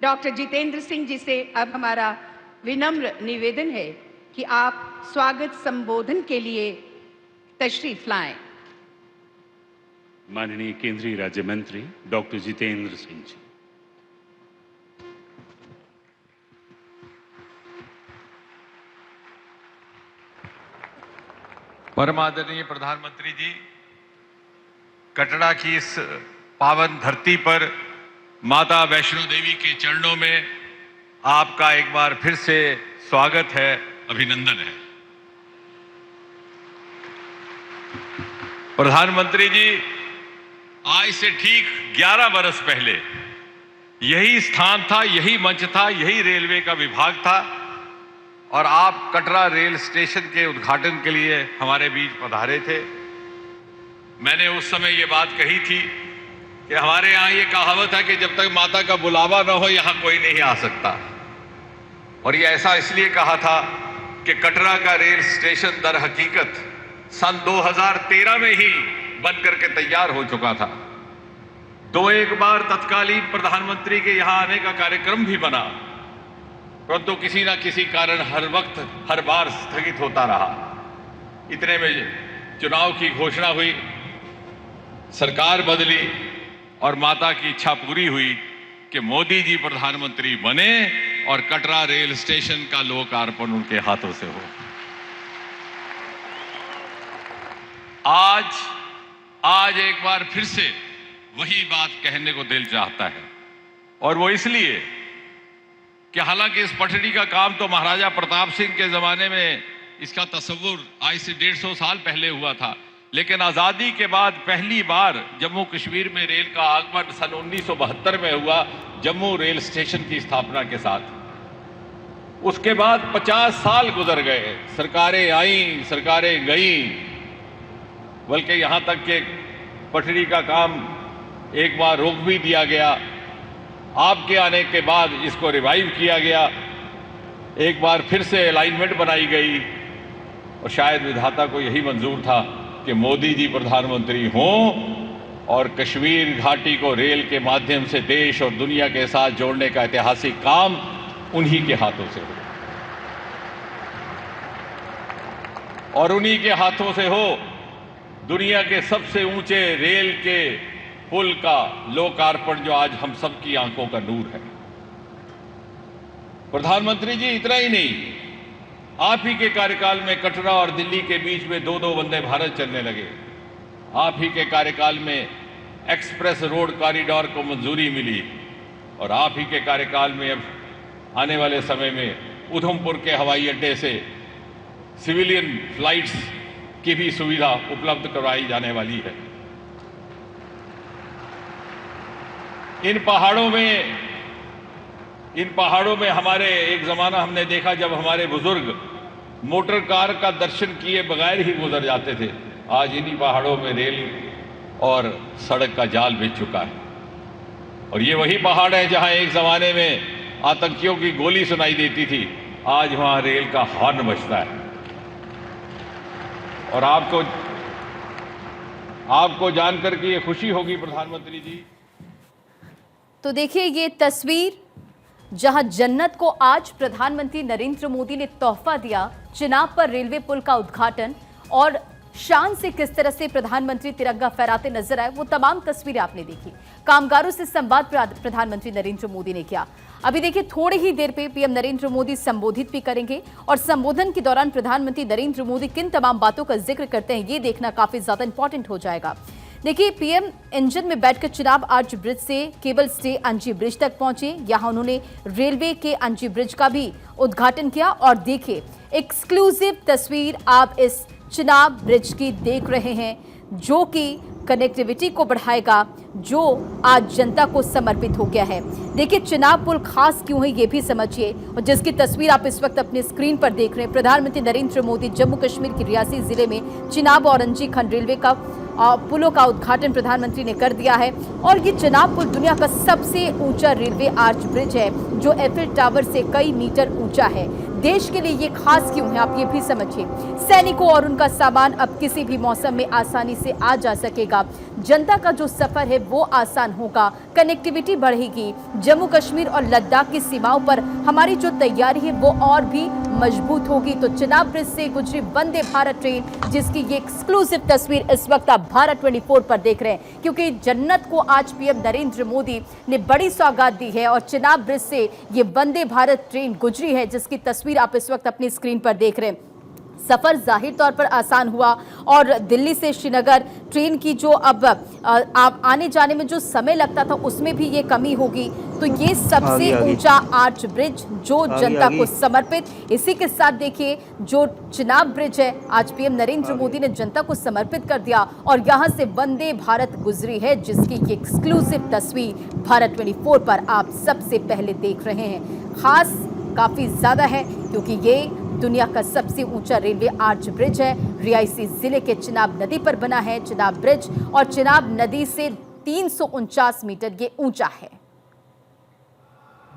Doctor Jitendra Singh ji से अब हमारा विनम्र निवेदन है कि आप स्वागत संबोधन के लिए तशरीफ लाएं। माननीय केंद्रीय राज्य मंत्री डॉक्टर जितेंद्र सिंह जी। परम आदरणीय प्रधानमंत्री जी, कटरा की इस पावन धरती पर माता वैष्णो देवी के चरणों में आपका एक बार फिर से स्वागत है, अभिनंदन है। प्रधानमंत्री जी, आज से ठीक 11 बरस पहले यही स्थान था, यही मंच था, यही रेलवे का विभाग था और आप कटरा रेल स्टेशन के उद्घाटन के लिए हमारे बीच पधारे थे। मैंने उस समय ये बात कही थी कि हमारे यहाँ ये कहावत है कि जब तक माता का बुलावा न हो यहाँ कोई नहीं आ सकता, और ये ऐसा इसलिए कहा था कि कटरा का रेल स्टेशन दर हकीकत सन 2013 में ही बन करके तैयार हो चुका था। एक बार तत्कालीन प्रधानमंत्री के यहाँ आने का कार्यक्रम भी बना, परंतु किसी ना किसी कारण हर वक्त हर बार स्थगित होता रहा। इतने में चुनाव की घोषणा हुई, सरकार बदली और माता की इच्छा पूरी हुई कि मोदी जी प्रधानमंत्री बने और कटरा रेल स्टेशन का लोकार्पण उनके हाथों से हो। आज एक बार फिर से वही बात कहने को दिल चाहता है, और वो इसलिए कि हालांकि इस पटरी का काम तो महाराजा प्रताप सिंह के जमाने में इसका तस्वुर आज से 150 साल पहले हुआ था, लेकिन आज़ादी के बाद पहली बार जम्मू कश्मीर में रेल का आगमन सन 1972 में हुआ, जम्मू रेल स्टेशन की स्थापना के साथ। उसके बाद 50 साल गुजर गए, सरकारें आईं, सरकारें गईं, बल्कि यहाँ तक कि पटरी का काम एक बार रोक भी दिया गया। आपके आने के बाद इसको रिवाइव किया गया, एक बार फिर से अलाइनमेंट बनाई गई, और शायद विधाता को यही मंजूर था कि मोदी जी प्रधानमंत्री हों और कश्मीर घाटी को रेल के माध्यम से देश और दुनिया के साथ जोड़ने का ऐतिहासिक काम उन्हीं के हाथों से हो, और उन्हीं के हाथों से हो दुनिया के सबसे ऊंचे रेल के पुल का लोकार्पण, जो आज हम सबकी आंखों का नूर है। प्रधानमंत्री जी, इतना ही नहीं, आप ही के कार्यकाल में कटरा और दिल्ली के बीच में 2-2 वंदे भारत चलने लगे। आप ही के कार्यकाल में एक्सप्रेस रोड कॉरिडोर को मंजूरी मिली, और आप ही के कार्यकाल में अब आने वाले समय में उधमपुर के हवाई अड्डे से सिविलियन फ्लाइट्स की भी सुविधा उपलब्ध करवाई जाने वाली है। इन पहाड़ों में हमारे एक जमाना हमने देखा जब हमारे बुजुर्ग मोटर कार का दर्शन किए बगैर ही गुजर जाते थे। आज इन्हीं पहाड़ों में रेल और सड़क का जाल बिछ चुका है, और ये वही पहाड़ है जहां एक जमाने में आतंकियों की गोली सुनाई देती थी, आज वहां रेल का हॉर्न बजता है। और आपको जानकर के ये खुशी होगी प्रधानमंत्री जी। तो देखिए ये तस्वीर जहां जन्नत को आज प्रधानमंत्री नरेंद्र मोदी ने तोहफा दिया, चिनाब पर रेलवे पुल का उद्घाटन, और शान से किस तरह से प्रधानमंत्री तिरंगा फहराते नजर आए, वो तमाम तस्वीरें आपने देखी। कामगारों से संवाद प्रधानमंत्री नरेंद्र मोदी ने किया। अभी देखिए थोड़ी ही देर पे पीएम नरेंद्र मोदी संबोधित भी करेंगे, और संबोधन के दौरान प्रधानमंत्री नरेंद्र मोदी किन तमाम बातों का जिक्र करते हैं ये देखना काफी ज्यादा इंपॉर्टेंट हो जाएगा। देखिए पीएम इंजन में बैठकर चिनाब आर्च ब्रिज से केबल स्टे अंजी ब्रिज तक पहुंचे। यहां उन्होंने रेलवे के अंजी ब्रिज का भी उद्घाटन किया, और देखिए एक्सक्लूसिव तस्वीर आप इस चिनाब ब्रिज की देख रहे हैं, जो कि कनेक्टिविटी को बढ़ाएगा, जो आज जनता को समर्पित हो गया है। देखिए चिनाब पुल खास क्यों है ये भी समझिए, और जिसकी तस्वीर आप इस वक्त अपने स्क्रीन पर देख रहे हैं। प्रधानमंत्री नरेंद्र मोदी जम्मू कश्मीर के रियासी जिले में चिनाब और अंजी खंड रेलवे का पुलों का उद्घाटन प्रधानमंत्री ने कर दिया है, और ये चिनाब पुल दुनिया का सबसे ऊंचा रेलवे आर्च ब्रिज है, जो एफिल टावर से कई मीटर ऊंचा है। देश के लिए ये खास क्यों है, आप ये भी समझिए। सैनिकों और उनका सामान अब किसी भी मौसम में आसानी से आ जा सकेगा। जनता का जो सफर है वो आसान होगा, कनेक्टिविटी बढ़ेगी। जम्मू कश्मीर और लद्दाख की सीमाओं पर हमारी जो तैयारी है वो और भी मजबूत होगी। तो चिनाब ब्रिज से गुजरी वंदे भारत ट्रेन, जिसकी ये एक्सक्लूसिव तस्वीर इस वक्त आप भारत 24 पर देख रहे हैं, क्योंकि जन्नत को आज पीएम नरेंद्र मोदी ने बड़ी सौगात दी है और चिनाब ब्रिज से ये वंदे भारत ट्रेन गुजरी है, जिसकी तस्वीर आप इस वक्त अपनी स्क्रीन पर देख रहे हैं। सफर जाहिर तौर पर आसान हुआ और दिल्ली से श्रीनगर ट्रेन की जो अब आने जाने में जो समय लगता था उसमें भी ये कमी होगी। तो ये सबसे ऊंचा आर्च ब्रिज जो जनता को समर्पित, इसी के साथ देखिए जो चिनाब ब्रिज है आज पीएम नरेंद्र मोदी ने जनता को समर्पित कर दिया और यहां से वंदे भारत गुजरी है, जिसकी ये एक्सक्लूसिव तस्वीर भारत 24 पर आप सबसे पहले देख रहे हैं। खास काफी ज्यादा है क्योंकि ये दुनिया का सबसे ऊंचा रेलवे आर्च ब्रिज है। रियासी जिले के चिनाब नदी पर बना है चिनाब ब्रिज और चिनाब नदी से 349 मीटर ये ऊंचा है।